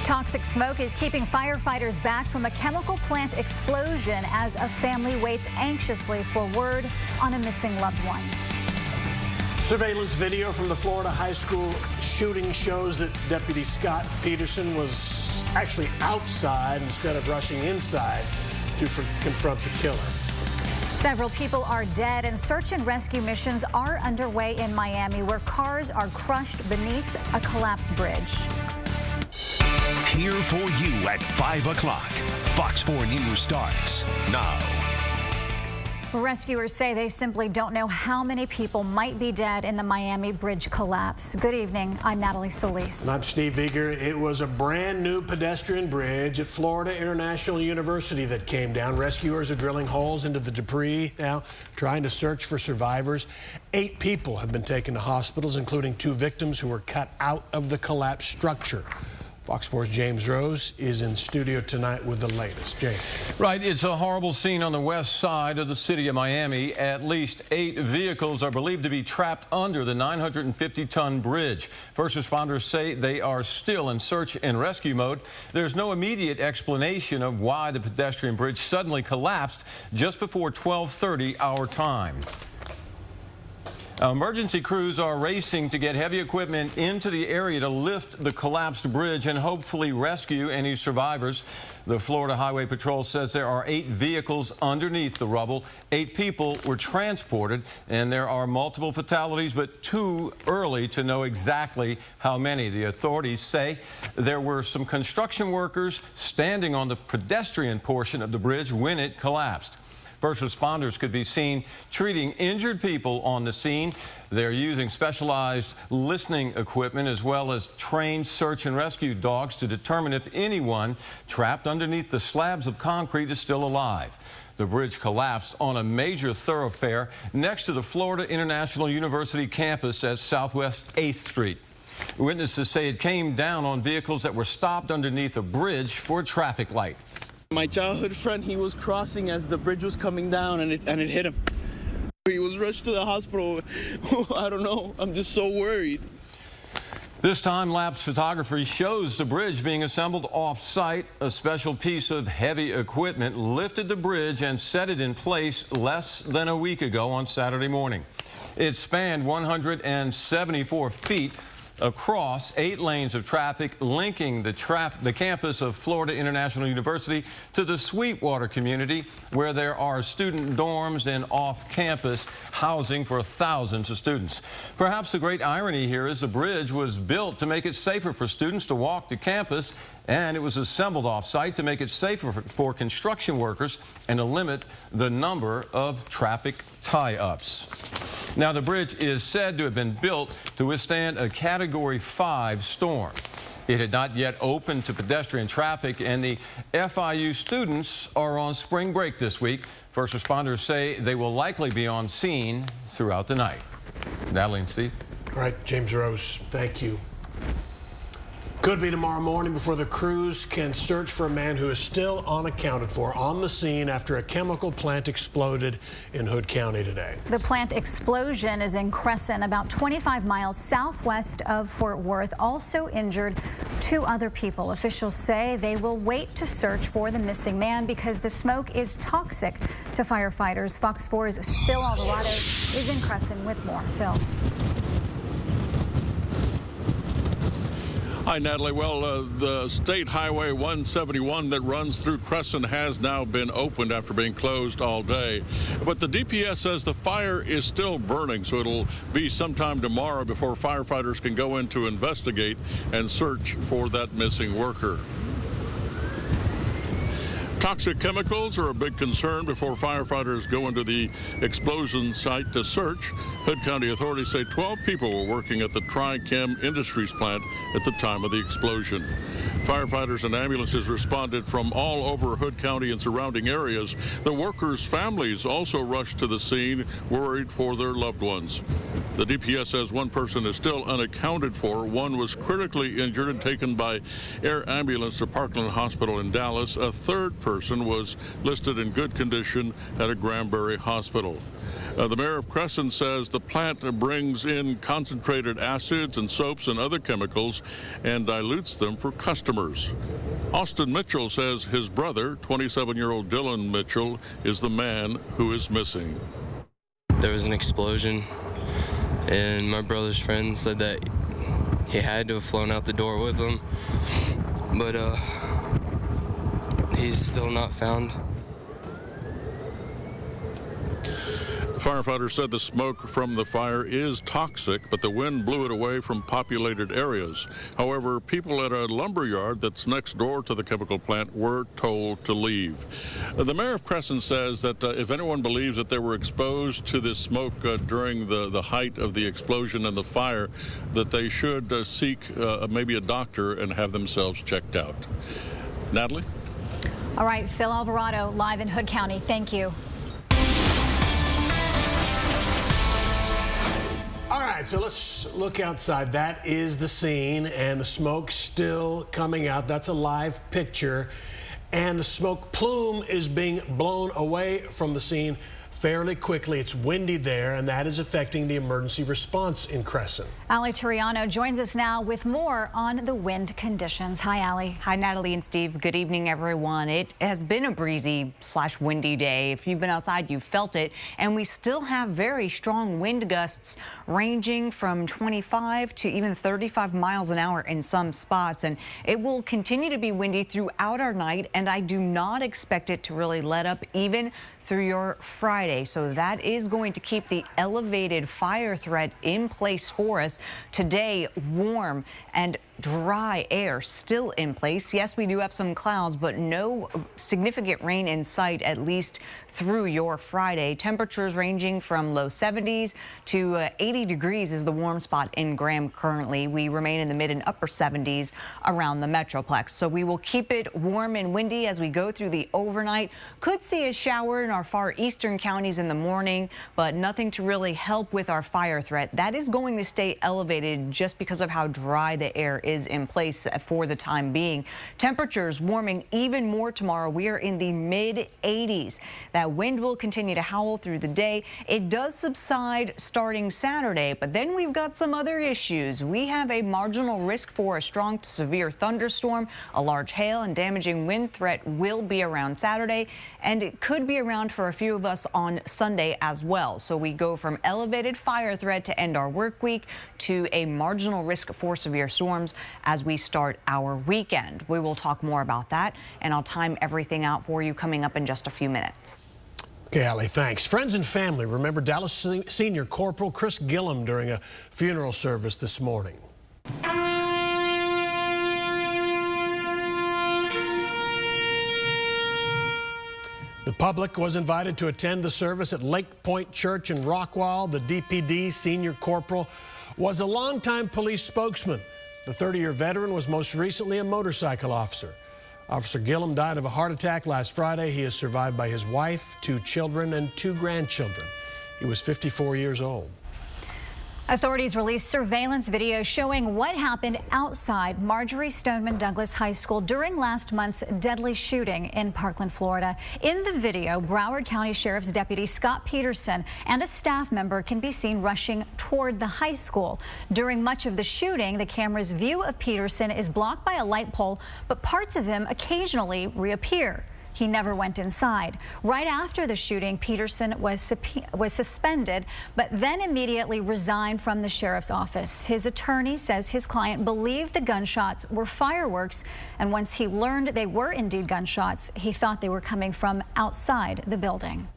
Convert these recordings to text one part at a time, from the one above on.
Toxic smoke is keeping firefighters back from a chemical plant explosion as a family waits anxiously for word on a missing loved one. Surveillance video from the Florida high school shooting shows that Deputy Scott Peterson was actually outside instead of rushing inside to confront the killer. Several people are dead and search and rescue missions are underway in Miami where cars are crushed beneath a collapsed bridge. Here for you at 5 o'clock. Fox 4 News starts now. Rescuers say they simply don't know how many people might be dead in the Miami bridge collapse. Good evening. I'm Natalie Solis. I'm Steve Vieger. It was a brand new pedestrian bridge at Florida International University that came down. Rescuers are drilling holes into the debris now, trying to search for survivors. 8 people have been taken to hospitals, including 2 victims who were cut out of the collapsed structure. Fox 4's James Rose is in studio tonight with the latest. James. Right, it's a horrible scene on the west side of the city of Miami. At least 8 vehicles are believed to be trapped under the 950-ton bridge. First responders say they are still in search and rescue mode. There's no immediate explanation of why the pedestrian bridge suddenly collapsed just before 12:30 our time. Emergency crews are racing to get heavy equipment into the area to lift the collapsed bridge and hopefully rescue any survivors. The Florida Highway Patrol says there are 8 vehicles underneath the rubble. 8 people were transported, and there are multiple fatalities, but too early to know exactly how many. The authorities say there were some construction workers standing on the pedestrian portion of the bridge when it collapsed. First responders could be seen treating injured people on the scene. They're using specialized listening equipment as well as trained search and rescue dogs to determine if anyone trapped underneath the slabs of concrete is still alive. The bridge collapsed on a major thoroughfare next to the Florida International University campus at Southwest 8th Street. Witnesses say it came down on vehicles that were stopped underneath a bridge for a traffic light. My childhood friend, he was crossing as the bridge was coming down and it hit him. He was rushed to the hospital. I don't know. I'm just so worried. This time-lapse photography shows the bridge being assembled off-site. A special piece of heavy equipment lifted the bridge and set it in place less than a week ago on Saturday morning. It spanned 174 feet across 8 lanes of traffic, linking the campus of Florida International University to the Sweetwater community, where there are student dorms and off-campus housing for thousands of students. Perhaps the great irony here is the bridge was built to make it safer for students to walk to campus, and it was assembled off-site to make it safer for construction workers and to limit the number of traffic tie-ups. Now, the bridge is said to have been built to withstand a Category 5 storm. It had not yet opened to pedestrian traffic, and the FIU students are on spring break this week. First responders say they will likely be on scene throughout the night. Natalie and Steve. All right, James Rose, thank you. Could be tomorrow morning before the crews can search for a man who is still unaccounted for on the scene after a chemical plant exploded in Hood County today. The plant explosion is in Crescent, about 25 miles southwest of Fort Worth. Also injured 2 other people. Officials say they will wait to search for the missing man because the smoke is toxic to firefighters. Fox 4's Phil Alvarado is in Crescent with more. Phil. Hi, Natalie. Well, the State Highway 171 that runs through Crescent has now been opened after being closed all day. But the DPS says the fire is still burning, so it'll be sometime tomorrow before firefighters can go in to investigate and search for that missing worker. Toxic chemicals are a big concern before firefighters go into the explosion site to search. Hood County authorities say 12 people were working at the Tri-Chem Industries plant at the time of the explosion. Firefighters and ambulances responded from all over Hood County and surrounding areas. The workers' families also rushed to the scene, worried for their loved ones. The DPS says 1 person is still unaccounted for. 1 was critically injured and taken by air ambulance to Parkland Hospital in Dallas. A 3rd person person was listed in good condition at a Granbury hospital. The mayor of Crescent says the plant brings in concentrated acids and soaps and other chemicals and dilutes them for customers. Austin Mitchell says his brother, 27-year-old Dylan Mitchell, is the man who is missing. There was an explosion, and my brother's friend said that he had to have flown out the door with him, but he's still not found. Firefighters said the smoke from the fire is toxic, but the wind blew it away from populated areas. However, people at a lumber yard that's next door to the chemical plant were told to leave. The mayor of Crescent says that if anyone believes that they were exposed to this smoke during the height of the explosion and the fire, that they should seek maybe a doctor and have themselves checked out. Natalie? All right, Phil Alvarado, live in Hood County. Thank you. All right, so let's look outside. That is the scene, and the smoke still coming out. That's a live picture, and the smoke plume is being blown away from the scene fairly quickly. It's windy there, and that is affecting the emergency response in Crescent. Allie Turiano joins us now with more on the wind conditions. Hi, Allie. Hi, Natalie and Steve. Good evening, everyone. It has been a breezy/windy day. If you've been outside, you've felt it. And we still have very strong wind gusts ranging from 25 to even 35 miles an hour in some spots. And it will continue to be windy throughout our night, and I do not expect it to really let up even through your Friday. So that is going to keep the elevated fire threat in place for us. Today, warm and dry air still in place. Yes, we do have some clouds, but no significant rain in sight, at least through your Friday. Temperatures ranging from low 70s to 80 degrees is the warm spot in Graham currently. We remain in the mid and upper 70s around the Metroplex. So we will keep it warm and windy as we go through the overnight. Could see a shower in our far eastern counties in the morning, but nothing to really help with our fire threat. That is going to stay elevated just because of how dry the air is in place for the time being. Temperatures warming even more tomorrow. We are in the mid 80s. That wind will continue to howl through the day. It does subside starting Saturday, but then we've got some other issues. We have a marginal risk for a strong to severe thunderstorm. A large hail and damaging wind threat will be around Saturday, and it could be around for a few of us on Sunday as well. So we go from elevated fire threat to end our work week to a marginal risk for severe storms as we start our weekend. We will talk more about that, and I'll time everything out for you coming up in just a few minutes. Okay, Allie, thanks. Friends and family remember Dallas Senior Corporal Chris Gillum during a funeral service this morning. The public was invited to attend the service at Lake Point Church in Rockwall. The DPD Senior Corporal was a longtime police spokesman. The 30-year veteran was most recently a motorcycle officer. Officer Gillum died of a heart attack last Friday. He is survived by his wife, 2 children, and 2 grandchildren. He was 54 years old. Authorities released surveillance video showing what happened outside Marjory Stoneman Douglas High School during last month's deadly shooting in Parkland, Florida. In the video, Broward County Sheriff's Deputy Scott Peterson and a staff member can be seen rushing toward the high school. During much of the shooting, the camera's view of Peterson is blocked by a light pole, but parts of him occasionally reappear. He never went inside. Right after the shooting, Peterson was suspended, but then immediately resigned from the sheriff's office. His attorney says his client believed the gunshots were fireworks, and once he learned they were indeed gunshots, he thought they were coming from outside the building.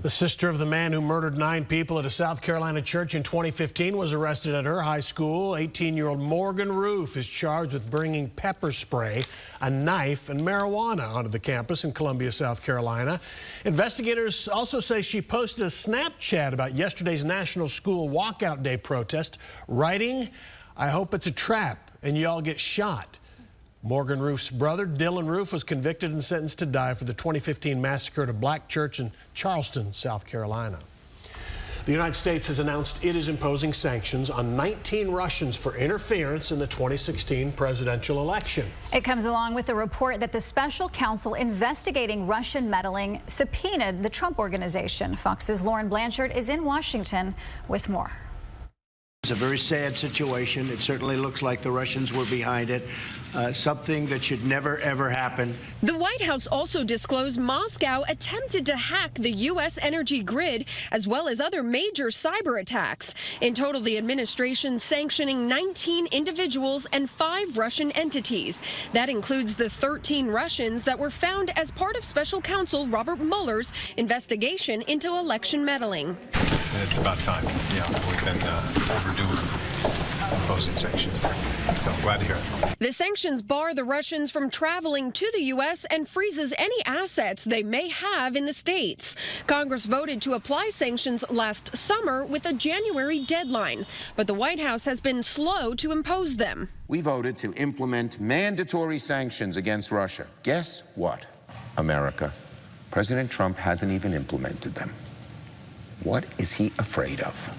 The sister of the man who murdered 9 people at a South Carolina church in 2015 was arrested at her high school. 18-year-old Morgan Roof is charged with bringing pepper spray, a knife, and marijuana onto the campus in Columbia, South Carolina. Investigators also say she posted a Snapchat about yesterday's National School Walkout Day protest, writing, "I hope it's a trap and y'all get shot." Morgan Roof's brother, Dylan Roof, was convicted and sentenced to die for the 2015 massacre at a black church in Charleston, South Carolina. The United States has announced it is imposing sanctions on 19 Russians for interference in the 2016 presidential election. It comes along with the report that the special counsel investigating Russian meddling subpoenaed the Trump Organization. Fox's Lauren Blanchard is in Washington with more. It's a very sad situation. It certainly looks like the Russians were behind it, something that should never, ever happen. The White House also disclosed Moscow attempted to hack the U.S. energy grid, as well as other major cyber attacks. In total, the administration sanctioning 19 individuals and 5 Russian entities. That includes the 13 Russians that were found as part of special counsel Robert Mueller's investigation into election meddling. It's about time. Yeah, we've been overdue imposing sanctions. So glad to hear it. The sanctions bar the Russians from traveling to the U.S. and freezes any assets they may have in the States. Congress voted to apply sanctions last summer with a January deadline, but the White House has been slow to impose them. We voted to implement mandatory sanctions against Russia. Guess what, America? President Trump hasn't even implemented them. What is he afraid of?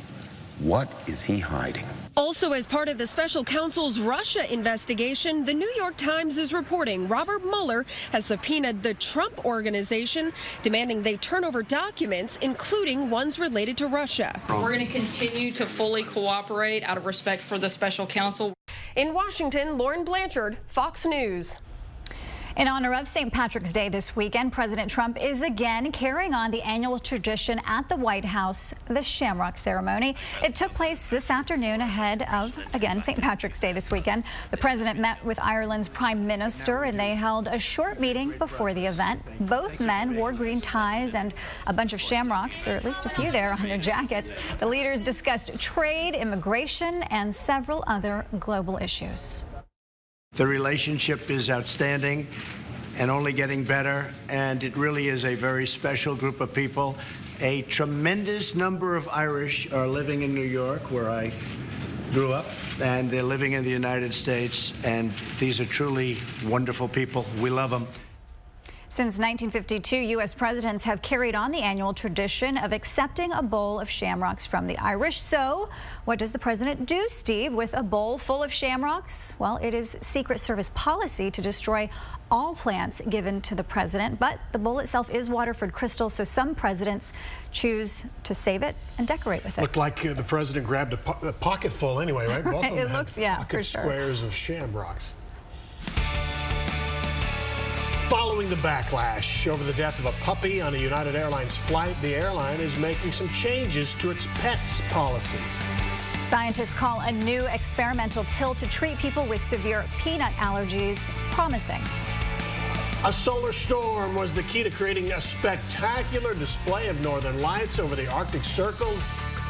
What is he hiding? Also, as part of the special counsel's Russia investigation, the New York Times is reporting Robert Mueller has subpoenaed the Trump Organization, demanding they turn over documents, including ones related to Russia. We're going to continue to fully cooperate out of respect for the special counsel. In Washington, Lauren Blanchard, Fox News. In honor of St. Patrick's Day this weekend, President Trump is again carrying on the annual tradition at the White House, the Shamrock Ceremony. It took place this afternoon ahead of, again, St. Patrick's Day this weekend. The president met with Ireland's Prime Minister, and they held a short meeting before the event. Both men wore green ties and a bunch of shamrocks, or at least a few there, on their jackets. The leaders discussed trade, immigration, and several other global issues. The relationship is outstanding and only getting better, and it really is a very special group of people. A tremendous number of Irish are living in New York, where I grew up, and they're living in the United States, and these are truly wonderful people. We love them. Since 1952, U.S. presidents have carried on the annual tradition of accepting a bowl of shamrocks from the Irish. So what does the president do, Steve, with a bowl full of shamrocks? Well, it is Secret Service policy to destroy all plants given to the president, but the bowl itself is Waterford crystal, so some presidents choose to save it and decorate with it. Looked like the president grabbed a pocket full anyway, right? Both of them it looks, yeah, pocket for sure. Squares of shamrocks. Following the backlash over the death of a puppy on a United Airlines flight, the airline is making some changes to its pets policy. Scientists call a new experimental pill to treat people with severe peanut allergies promising. A solar storm was the key to creating a spectacular display of northern lights over the Arctic Circle.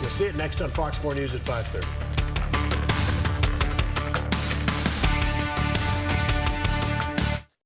You'll see it next on Fox 4 News at 5:30.